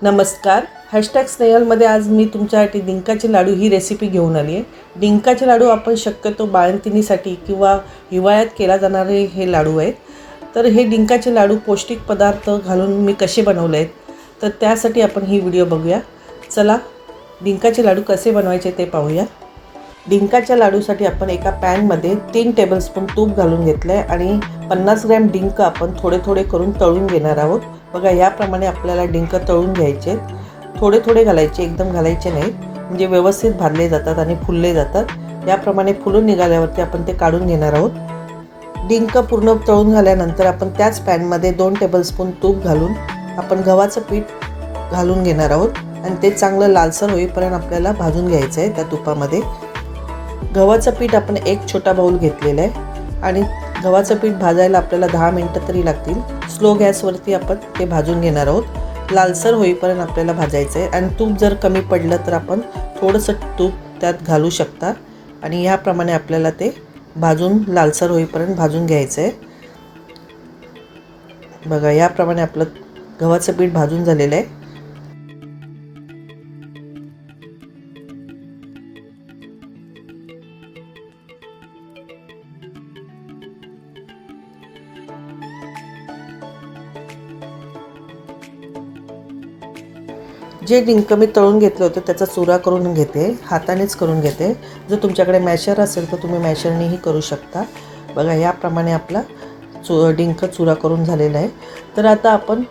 नमस्कार. #स्नेहलमध्ये आज मी तुमच्यासाठी डिंकाचे लाडू ही रेसिपी घेऊन आली आहे. डिंकाचे लाडू आपण शक्यतो बाळंतिणीसाठी किंवा हिवाळ्यात केला जाणारे हे लाडू आहेत. तर हे डिंकाचे लाडू पौष्टिक पदार्थ घालून मी कसे बनवले आहेत, तर त्यासाठी आपण ही व्हिडिओ बघूया. चला डिंकाचे लाडू कसे बनवायचे ते पाहूया. डिंकाच्या लाडूसाठी आपण एका पॅनमध्ये 3 टेबलस्पून तूप घालून घेतलं आहे आणि 50 ग्रॅम डिंक आपण थोडे थोडे करून तळून घेणार आहोत. बघा याप्रमाणे आपल्याला डिंक तळून घ्यायचे. थोडे थोडे घालायचे, एकदम घालायचे नाहीत, म्हणजे व्यवस्थित भाजले जातात आणि फुलले जातात. याप्रमाणे फुलून निघाल्यावरती आपण ते काढून घेणार आहोत. डिंक पूर्ण तळून झाल्यानंतर आपण त्याच पॅनमध्ये 2 टेबलस्पून तूप घालून आपण गव्हाचं पीठ घालून घेणार आहोत आणि ते चांगलं लालसर होईपर्यंत आपल्याला भाजून घ्यायचं आहे. त्या तुपामध्ये गव्हाचं पीठ आपण एक छोटा बाऊल घेतलेला आहे आणि गव्हाचं पीठ भाजायला आपल्याला 10 मिनटं तरी लागतील. स्लो गॅसवरती आपण ते भाजून घेणार आहोत. लालसर होईपर्यंत आपल्याला भाजायचं आहे आणि तूप जर कमी पडलं तर आपण थोडंसं तूप त्यात घालू शकता आणि याप्रमाणे आपल्याला ते भाजून लालसर होईपर्यंत भाजून घ्यायचं आहे. बघा याप्रमाणे आपलं गव्हाचं पीठ भाजून झालेलं आहे. जे डिंक मी तळून घेतलं होतं त्याचा चुरा करून घेते, हातानेच करून घेते. जर तुमच्याकडे मॅशर असेल तर तुम्ही मॅशरनेही करू शकता. बघा याप्रमाणे आपला डिंक चुरा करून झालेला आहे. तर आता आपण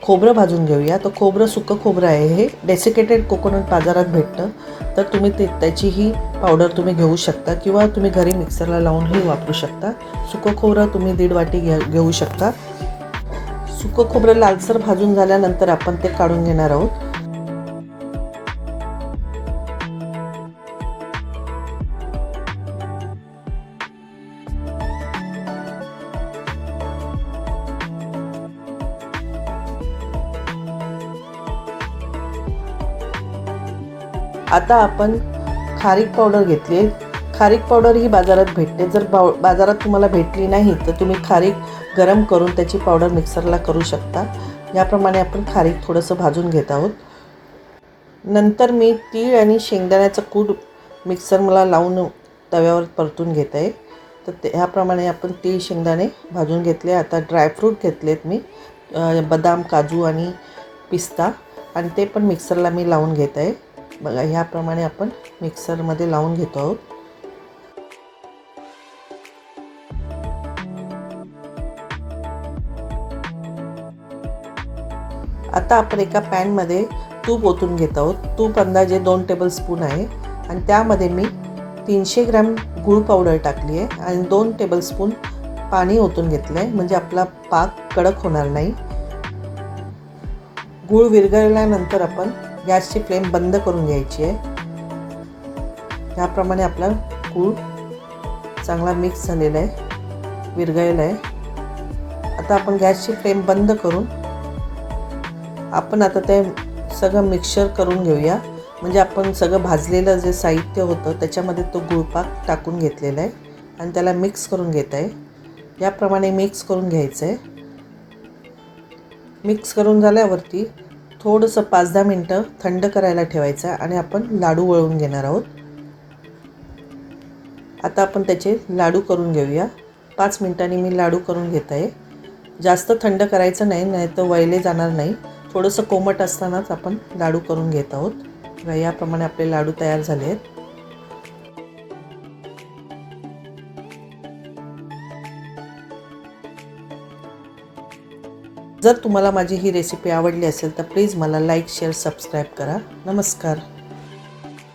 खोबरं भाजून घेऊया. तर खोबरं सुकं खोबरं आहे, हे डेसिकेटेड कोकोनट बाजारात भेटतं. तर तुम्ही त्याचीही पावडर तुम्ही घेऊ शकता किंवा तुम्ही घरी मिक्सरला लावूनही वापरू शकता. सुकं खोबरं तुम्ही 1.5 वाटी घेऊ शकता. सुकं खोबरं लालसर भाजून झाल्यानंतर आपण ते काढून घेणार आहोत. आता आपण खारीक पावडर घेतली आहे. खारीक पावडर ही बाजारात भेटते. जर बाजारात तुम्हाला भेटली नाही तर तुम्ही खारीक गरम करून त्याची पावडर मिक्सरला करू शकता. याप्रमाणे आपण खारीक थोडंसं भाजून घेत आहोत. नंतर मी तीळ आणि शेंगदाण्याचं कूट मिक्सरला लावून तव्यावर परतून घेत आहे. तर ह्याप्रमाणे आपण तीळ शेंगदाणे भाजून घेतले. आता ड्रायफ्रूट घेतलेत मी, बदाम, काजू आणि पिस्ता, आणि ते पण मिक्सरला मी लावून घेत आहे. बघा ह्याप्रमाणे आपण मिक्सरमध्ये लावून घेतो आहोत. आता आपण एका पॅनमध्ये तूप ओतून घेत आहोत. तूप अंदाजे 2 टेबलस्पून आहे आणि त्यामध्ये मी 300 ग्रॅम गूळ पावडर टाकली आहे आणि 2 टेबलस्पून पाणी ओतून घेतलं आहे, म्हणजे आपला पाक कडक होणार नाही. गूळ विरघळल्यानंतर आपण गॅसची फ्लेम बंद करून घ्यायची आहे. याप्रमाणे आपला गूळ चांगला मिक्स झालेला आहे, विरघळला आहे. आता आपण गॅसची फ्लेम बंद करून आपण आता ते सगळं मिक्सचर करून घेऊया. म्हणजे आपण सगळं भाजलेलं जे साहित्य होतं त्याच्यामध्ये तो गुळपाक टाकून घेतलेला आहे आणि त्याला मिक्स करून घेत आहे. याप्रमाणे मिक्स करून घ्यायचं आहे. मिक्स करून झाल्यावरती थोडंसं 5-10 मिनटं थंड करायला ठेवायचं आणि आपण लाडू वळवून घेणार आहोत. आता आपण त्याचे लाडू करून घेऊया. 5 मिनटांनी मी लाडू करून घेत आहे. जास्त थंड करायचं नाही, नाहीतर वळले जाणार नाही. थोडंसं कोमट असतानाच आपण लाडू करून घेत आहोत. याप्रमाणे आपले लाडू तयार झाले आहेत. जर तुम्हाला माझी ही रेसिपी आवडली असेल तर प्लीज मला लाईक, शेअर, सबस्क्राईब करा. नमस्कार.